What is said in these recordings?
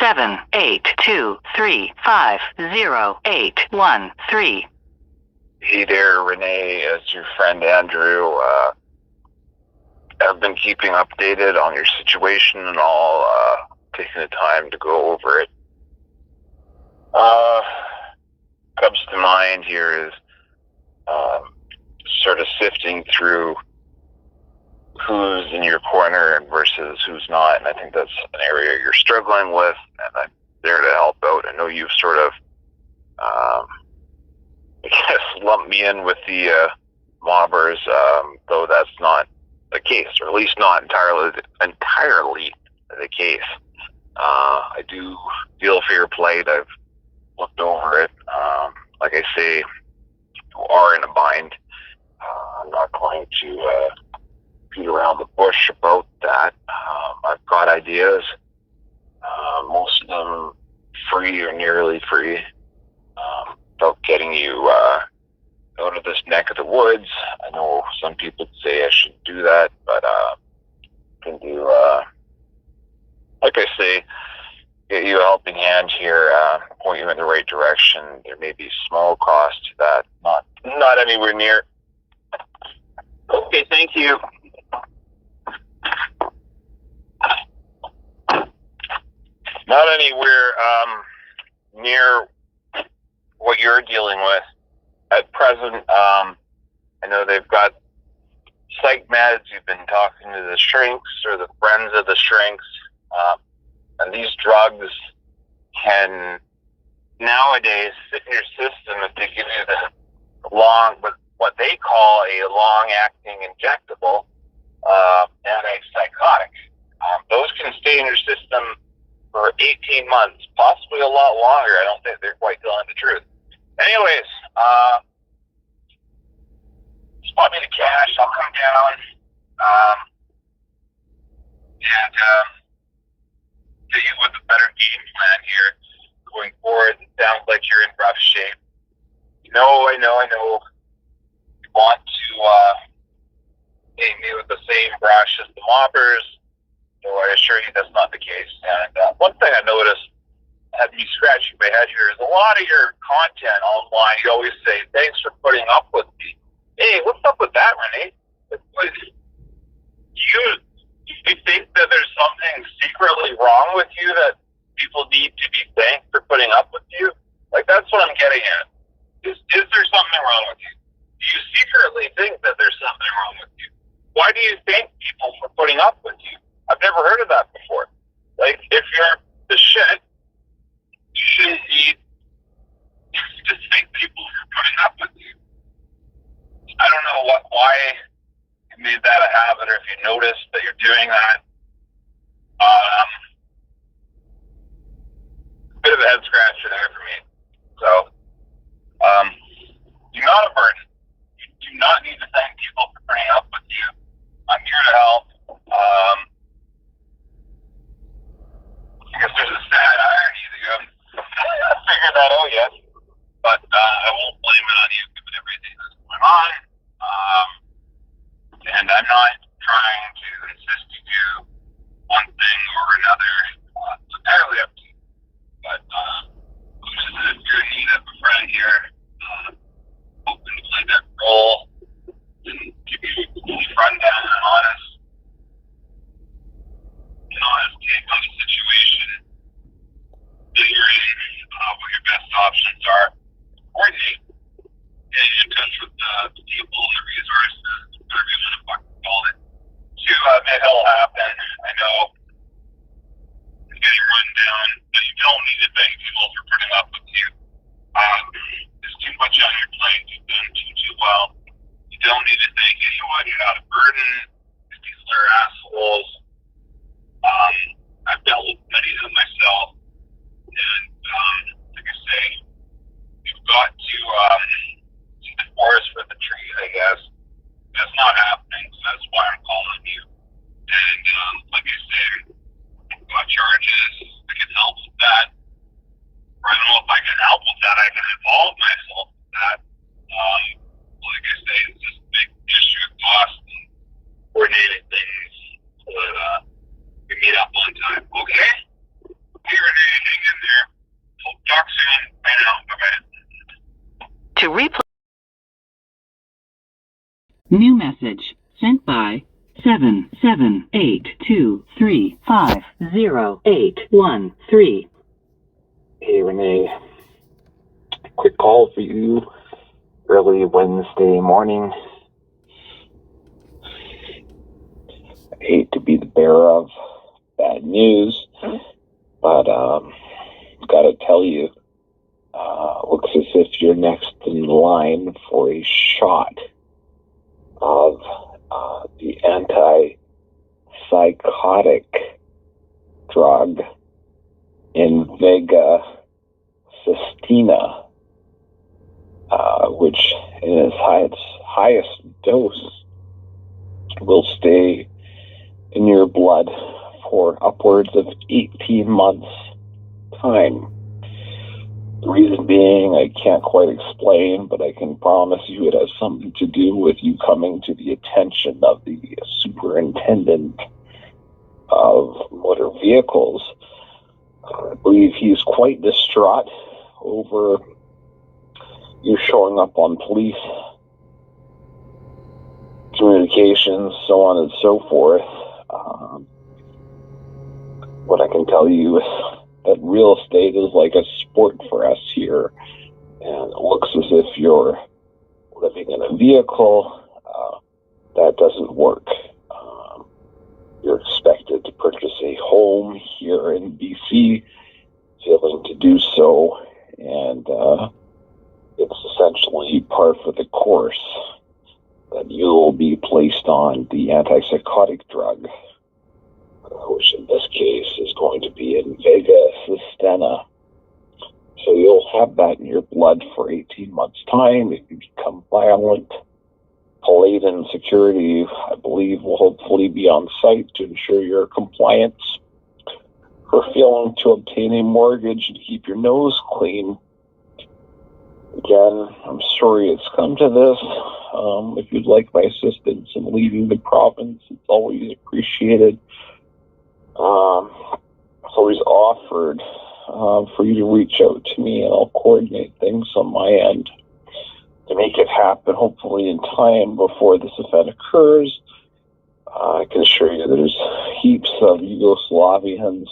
782350813. Hey there, Renee. As your friend Andrew, I've been keeping updated on your situation and all, taking the time to go over it. Comes to mind here is sort of sifting through who's in your corner versus who's not, and I think that's an area you're struggling with, and I'm there to help out. I know you've sort of, I guess, lumped me in with the mobbers, though that's not the case, or at least not entirely the case. I do feel for your plight. I've looked over it. Like I say, you are in a bind. I'm not going to beat around the bush about that. I've got ideas, most of them free or nearly free, about getting you out of this neck of the woods. I know some people say I should do that, but can do, like I say, get you a helping hand here, point you in the right direction. There may be small cost to that, not anywhere near. Okay, thank you. Not anywhere near what you're dealing with at present. I know they've got psych meds. You've been talking to the shrinks or the friends of the shrinks. And these drugs can nowadays sit in your system if they give you the what they call a long-acting injectable antipsychotic. Those can stay in your system for 18 months, possibly a lot longer. I don't think they're quite telling the truth. Anyways, spot me the cash. I'll come down and get you with a better game plan here going forward. It sounds like you're in rough shape. I know. You want to paint me with the same brush as the mobbers, so I assure you that's not the case. And one thing I noticed had me scratching my head here is a lot of your content online, you always say, thanks for putting up with me. Hey, what's up with that, Renee? Do you think that there's something secretly wrong with you that people need to be thanked for putting up with you? Like, that's what I'm getting at. Is there something wrong with you? Do you secretly think that there's something wrong with you? Why do you thank people for putting up with you? I've never heard of that before. Like, if you're the shit, you shouldn't need to thank people for putting up with you. I don't know why you made that a habit, or if you noticed that you're doing that. Bit of a head scratcher there for me. So, you're not a burden. You do not need to thank people for putting up with you. I'm here to help. I guess there's a sad irony that you haven't figured that out yet. But I won't blame it on you given everything that's going on. And I'm not trying to insist you do one thing or another. It's entirely up to you. But if you're in need of a friend here, hoping to play that role and give you a fully rundown and honest take on the situation that you're in, what your best options are. Coordinate. Get in touch with the people and the resources, whatever you want to fucking call it, to make it all happen. I know it's getting run down, but you don't need to thank people for putting up with you. There's too much on your plate. You've done too well. You don't need to thank anyone. You're not a burden. These people are assholes. I've dealt with many of them myself. And like I say, you've got to see the forest for the trees, I guess. That's not happening, so that's why I'm calling you. And like I say, I've got charges. I can help with that. Or I don't know if I can help with that. I can involve myself with that. Like I say, it's just a big issue of cost and coordinating things so that we meet up on New message sent by 77823508113. Hey, Renee. Quick call for you early Wednesday morning. I hate to be the bearer of bad news, but gotta tell you, looks as if you're next in line for a shot of the antipsychotic drug Invega Sustina, which in its highest dose will stay in your blood for upwards of 18 months' time. The reason being, I can't quite explain, but I can promise you it has something to do with you coming to the attention of the superintendent of motor vehicles. I believe he's quite distraught over you showing up on police communications, so on and so forth. What I can tell you is that real estate is like a sport for us here, and it looks as if you're living in a vehicle. That doesn't work. You're expected to purchase a home here in BC, failing to do so, and it's essentially par for the course that you'll be placed on the antipsychotic drug, which in this case is going to be Invega Sustina. So you'll have that in your blood for 18 months' time. If you become violent, Paladin security, I believe, will hopefully be on site to ensure your compliance. For failing to obtain a mortgage and keep your nose clean, again, I'm sorry it's come to this. If you'd like my assistance in leaving the province, it's always appreciated. It's always offered for you to reach out to me, and I'll coordinate things on my end to make it happen, hopefully in time before this event occurs. I can assure you there's heaps of Yugoslavians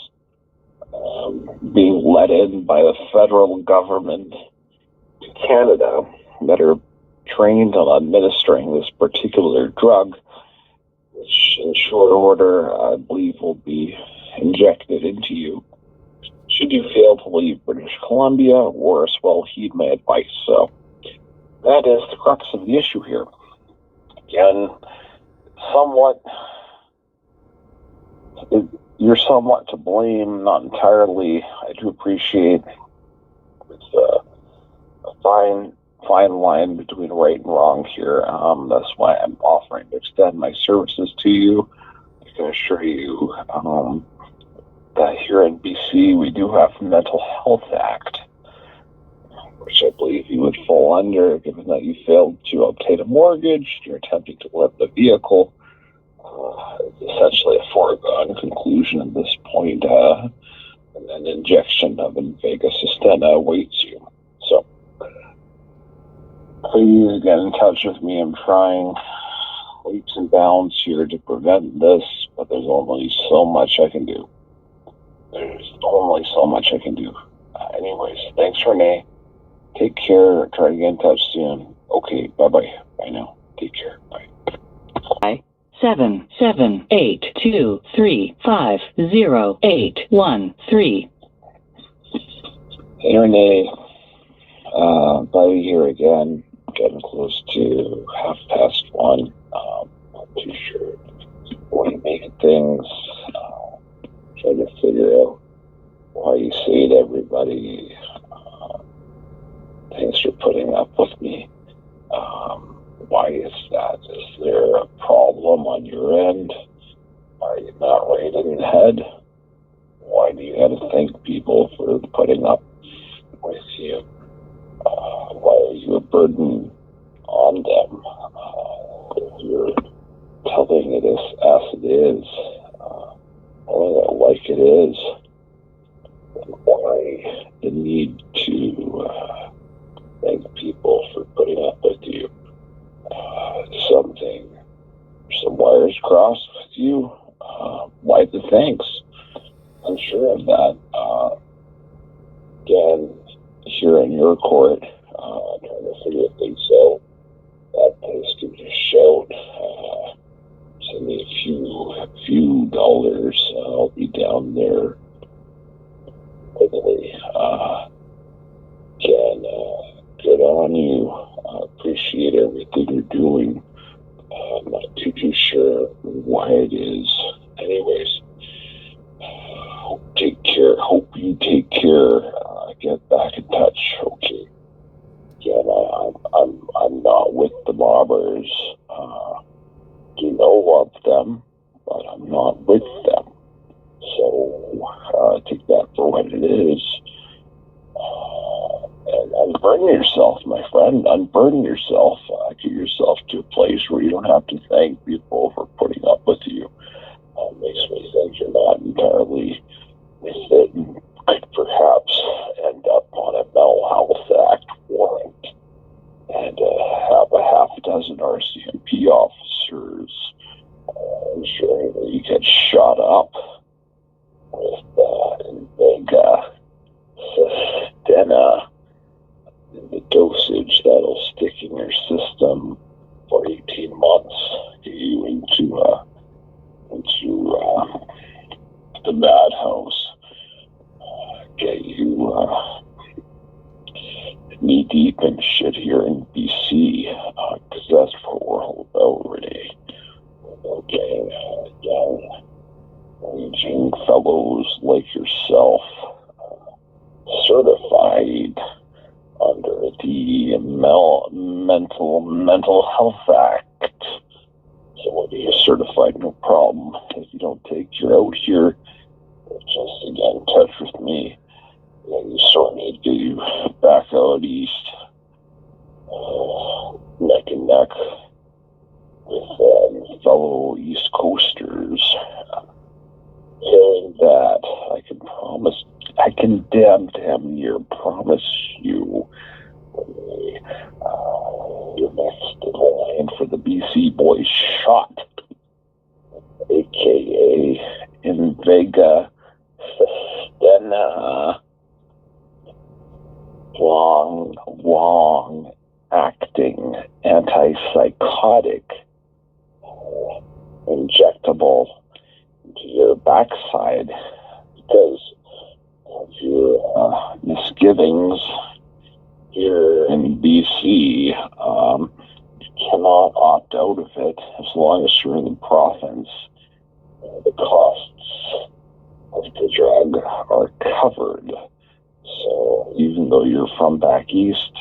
being let in by the federal government to Canada that are trained on administering this particular drug, which in short order I believe will be injected into you should you fail to leave British Columbia, or as well heed my advice. So that is the crux of the issue here. Again, you're somewhat to blame, not entirely. I do appreciate it's a fine line between right and wrong here. That's why I'm offering to extend my services to you. I can assure you that here in BC we do have a Mental Health Act, which I believe you would fall under, given that you failed to obtain a mortgage, you're attempting to lift the vehicle. It's essentially a foregone conclusion at this point, and an injection of Invega Sustina awaits you. So please get in touch with me. I'm trying leaps and bounds here to prevent this, but there's only so much I can do. Anyways, thanks, Renee. Take care. Try to get in touch soon. Okay, bye-bye. Bye now. Take care. Bye. 77823508113. Hey, Renee. Buddy here again. Getting close to 1:30. Not too sure what you make of things. Trying to figure out why you say to everybody, thanks for putting up with me. Why is that? Is there a problem on your end? Are you not right in the head? Why do you have to thank people for putting up with you? Why are you a burden on them? If you're telling it as it is, telling it like it is, then why the need to thank people for putting up with you? Something unsure of that. Again, here in your court, trying to figure things out. That place, give me a shout. Send me a few dollars. I'll be down there quickly. Again, good on you. Appreciate everything you're doing. I'm not too sure why it is. Anyways, take care. Hope you take care. Get back in touch. Okay. Again, I'm not with the mobbers. Do know of them, but I'm not with them. So take that for what it is. And unburden yourself, my friend. Unburden yourself. Get yourself to a place where you don't have to thank people for putting up with you. Makes me think you're not entirely with it and could perhaps end up on a Mental Health Act warrant and have a half dozen RCMP officers ensuring that you get shot up with Invega, Sustena, the dosage that'll stick in your system for 18 months, get you into the madhouse, get you knee deep in shit here in BC, because that's what we're all about, really. We're getting young, aging fellows like yourself certified under the Mental Health Act. So when you're certified, no problem. If you don't take your out here, just to get in touch with me. You sort of need to get you back out east, neck and neck with fellow East Coasters. Hearing that, I can damn near promise you your next line for the BC boys shot, aka Invega, Sustena, long acting antipsychotic injectable into your backside because of your misgivings here in BC. You cannot opt out of it as long as you're in the province. The costs of the drug are covered. So even though you're from back east,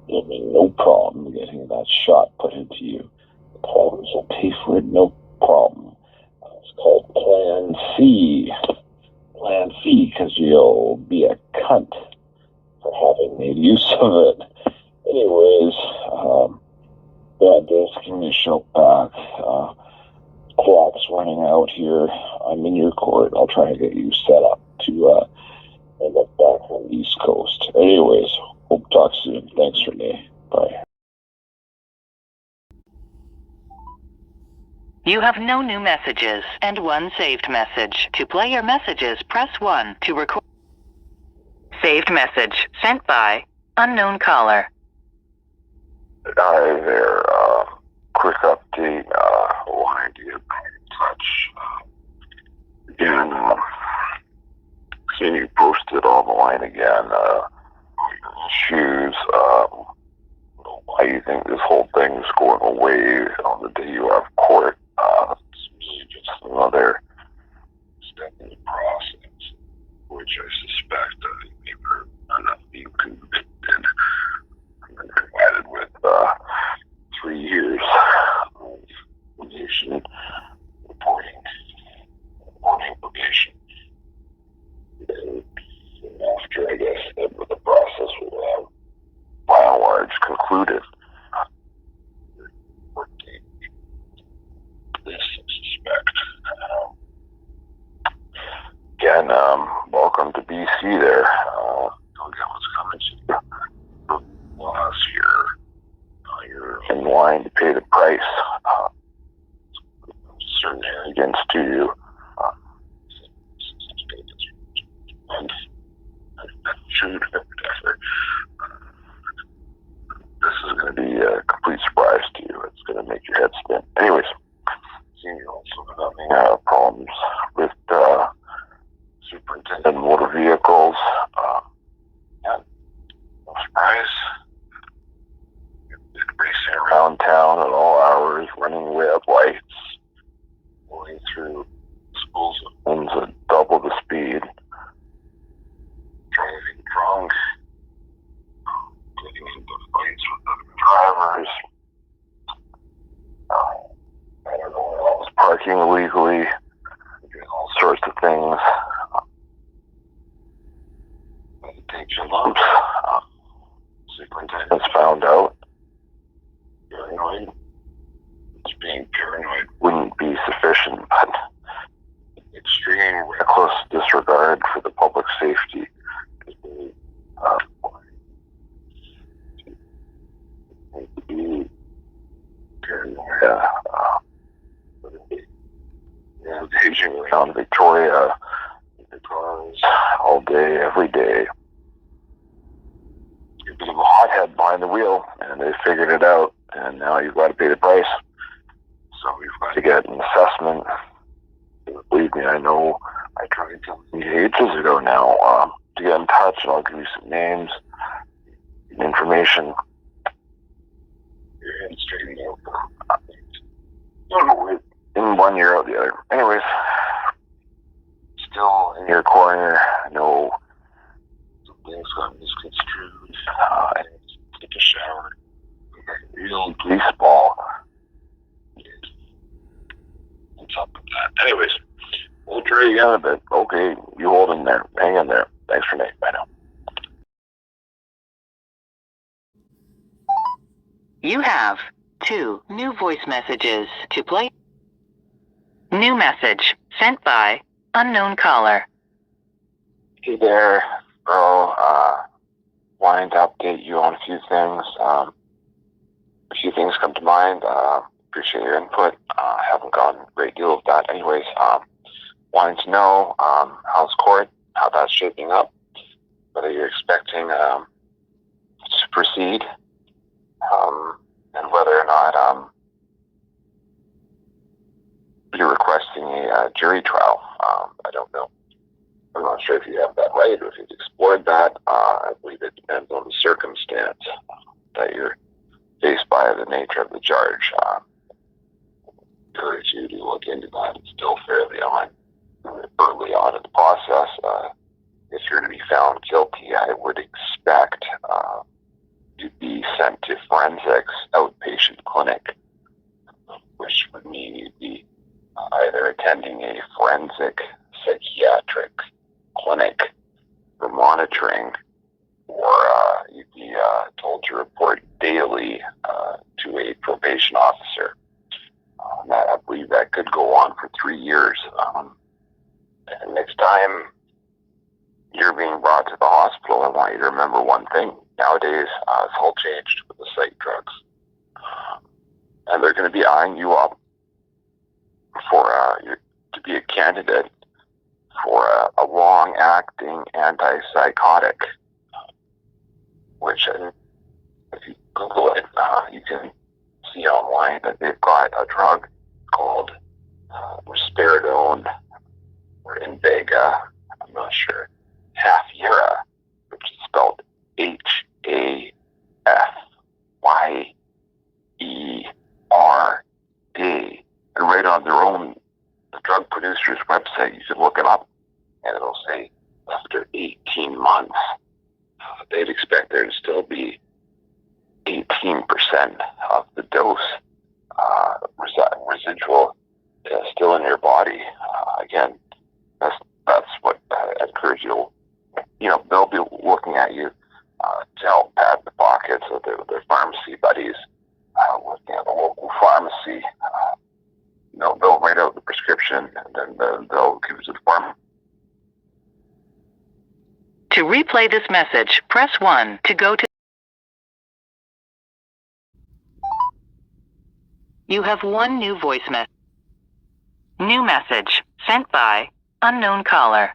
you'll be no problem getting that shot put into you. The province will pay for it, no problem. It's called Plan C. Plan C, because you'll be a cunt for having made use of it. Anyways, just give me a shout back. Clock's running out here. I'm in your court. I'll try to get you set up to end up back on the East Coast. Anyways, hope to talk soon. Thanks, Renee. Bye. You have no new messages and one saved message. To play your messages, press 1. To record. Saved message sent by unknown caller. Hi there. Quick update. Wanted to get back in touch. Again, seeing you posted online again. Your issues. Why you think this whole thing's going away on the day you have court? It's really just another step in the process, which I suspect you may not be convicted and provided with 3 years of probation, reporting probation. And after, I guess, the process will have by and large concluded. This, I suspect. Again, welcome to BC there. You'll get what's coming to you. Last year, you're in line to pay the price. Certain arrogance to you. Shoot, whatever. This is going to be a complete surprise to you. It's going to make your head spin. Anyways, seeing you're also having problems with superintendent motor vehicles. Yeah, no surprise. Racing around town at all hours, running red lights, going through school zones at double the speed, driving drunk, getting into fights with other drivers. I don't know what else. Parking illegally, doing all sorts of things. Meditation lumps. Superintendent's found out. Paranoid. Just being paranoid wouldn't be sufficient, but extreme reckless disregard for the public safety is really be paranoia. Paging around Victoria in the cars all day, every day. You're a bit of a hothead behind the wheel, and they figured it out, and now you've got to pay the price. So you've got to get an assessment. Believe me, I know. I tried to ages ago now to get in touch, and I'll give you some names, information. You're in straight out. In one ear out the other. Anyways, still in your corner. I know something's got misconstrued. I need to take a shower. Real police ball. What's up with that? Anyways, we'll try again a bit. Okay, you hold in there. Hang in there. Thanks for Nate. Bye now. You have 2 new voice messages to play. New message sent by unknown caller. Hey there, bro. Wanting to update you on a few things. A few things come to mind. Appreciate your input. Haven't gotten a great deal of that. Anyways, wanting to know how's court, how that's shaping up, whether you're expecting to proceed, and whether or not you're requesting a jury trial. I don't know. I'm not sure if you have that right or if you've explored that. I believe it depends on the circumstance that you're faced by, the nature of the charge. I encourage you to look into that. It's still fairly early on in the process. If you're to be found guilty, I would expect to be sent to forensics outpatient clinic, which would mean you'd be either attending a forensic psychiatric clinic for monitoring, or you'd be told to report daily to a probation officer. I believe that could go on for 3 years. And next time you're being brought to the hospital, I want you to remember one thing. Nowadays, it's all changed with the psych drugs. And they're going to be eyeing you up for to be a candidate for a long-acting antipsychotic, which if you Google it, you can see online that they've got a drug called risperidone, or Invega, I'm not sure, Hafyera, which is spelled H-A-F-Y-E-R-A. And right on their own, the drug producer's website, you can look it up, and it'll say after 18 months, they'd expect there to still be 18% of the dose residual still in your body. Again, that's what I encourage you. They'll be looking at you to help pad the pockets of their pharmacy buddies, looking at the local pharmacy. They'll write out the prescription, and then they'll give it to the pharmacy. To replay this message, press 1 to go to. You have 1 new voice message. New message sent by unknown caller.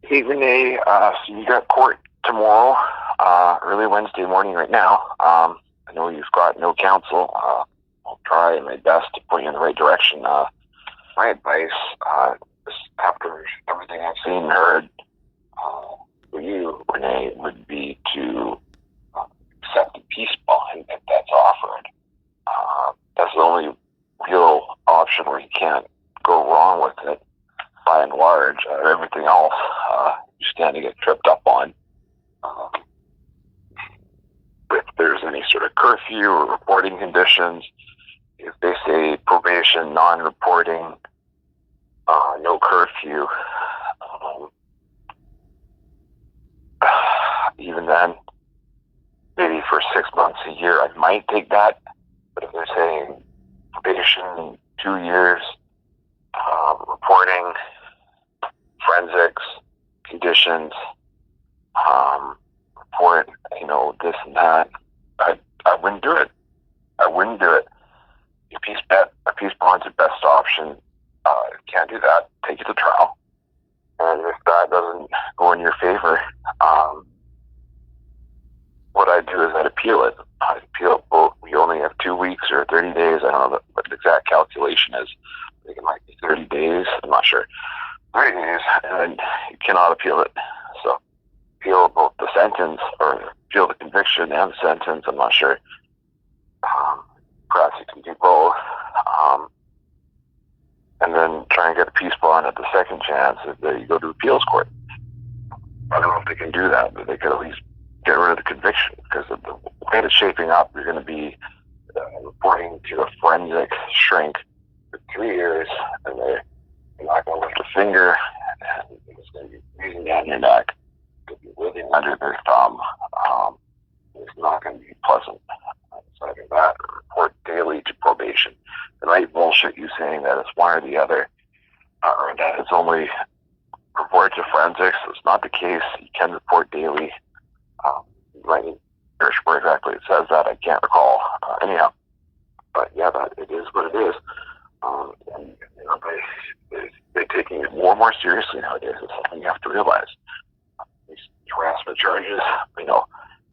Hey, Renee, so you got court tomorrow, early Wednesday morning right now. I know you've got no counsel. I'll try my best to point you in the right direction. My advice, after everything I've seen and heard, for you, Renee, would be to accept the peace bond if that's offered. That's the only real option where you can't go wrong with it. By and large, everything else you stand to get tripped up on. If there's any sort of curfew or reporting conditions, if they say probation, non-reporting, no curfew, even then, maybe for 6 months, a year, I might take that. But if they're saying probation, 2 years, reporting, forensics, conditions, report, this and that, I wouldn't do it. I wouldn't do it. A peace bond's the best option. If you can't do that, take it to trial. And if that doesn't go in your favor, what I do is I'd appeal it. I'd appeal it. Well, we only have 2 weeks or 30 days. I don't know what the exact calculation is. I think it might be 30 days. I'm not sure. 30 days, and you cannot appeal it. So appeal both the sentence or appeal the conviction and the sentence. I'm not sure. Perhaps you can do both. And then try and get a peace bond at the second chance if you go to appeals court. I don't know if they can do that, but they could at least get rid of the conviction, because of the way it's shaping up, you're going to be reporting to a forensic shrink for 3 years, and they're not going to lift a finger, and it's going to be breathing down your neck. It'll be living under their thumb. It's not going to be pleasant. It's either that or report daily to probation. It might bullshit you saying that it's one or the other, or that it's only report to forensics. It's not the case. You can report daily. You might need to search where exactly it says that. I can't recall. Anyhow, but yeah, it is what it is. And they're taking it more and more seriously nowadays. It's something you have to realize. These harassment charges,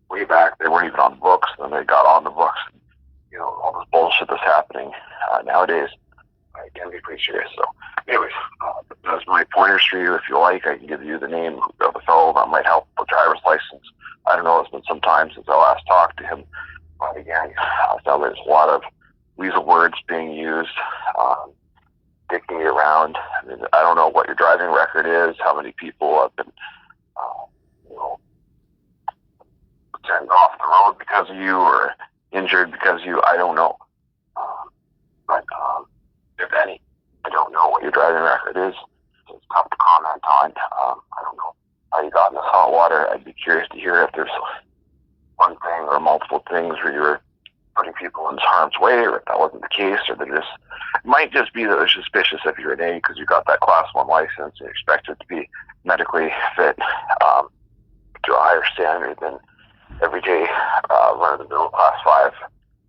way back they weren't even on the books, and then they got on the books. All this bullshit that's happening nowadays can be pretty serious. So, anyways, that's my pointers for you. If you like, I can give you the name of the fellow that might help with driver's license. I don't know, it's been some time since I last talked to him. But again, I found there's a lot of weasel words being used, dicking you around. I mean, I don't know what your driving record is, how many people have been, sent off the road because of you or injured because of you. I don't know. But if any, I don't know what your driving record is. So it's tough to comment on. I don't know how you got in this hot water. I'd be curious to hear if there's one thing or multiple things where you were putting people in harm's way, or if that wasn't the case, or it might just be that they're suspicious of you, Renee, because you got that Class 1 license and you expect it to be medically fit to a higher standard than everyday run-of-the-mill Class 5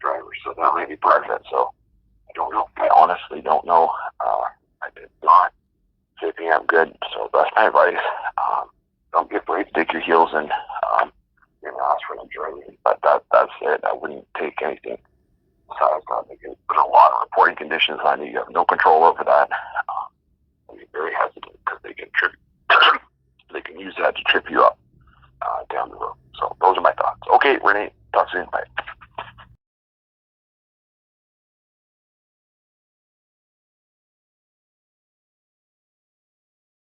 drivers. So that may be part of it. So I don't know. I honestly don't know. I did not shaping up good. So that's my advice. Don't be afraid to dig your heels in. You're going to ask for an adjournment, but that's it. I wouldn't take anything besides that. They can put a lot of reporting conditions on you. You have no control over that. I'd be very hesitant because they can they can use that to trip you up down the road. So those are my thoughts. Okay, Renee, talk soon. Bye.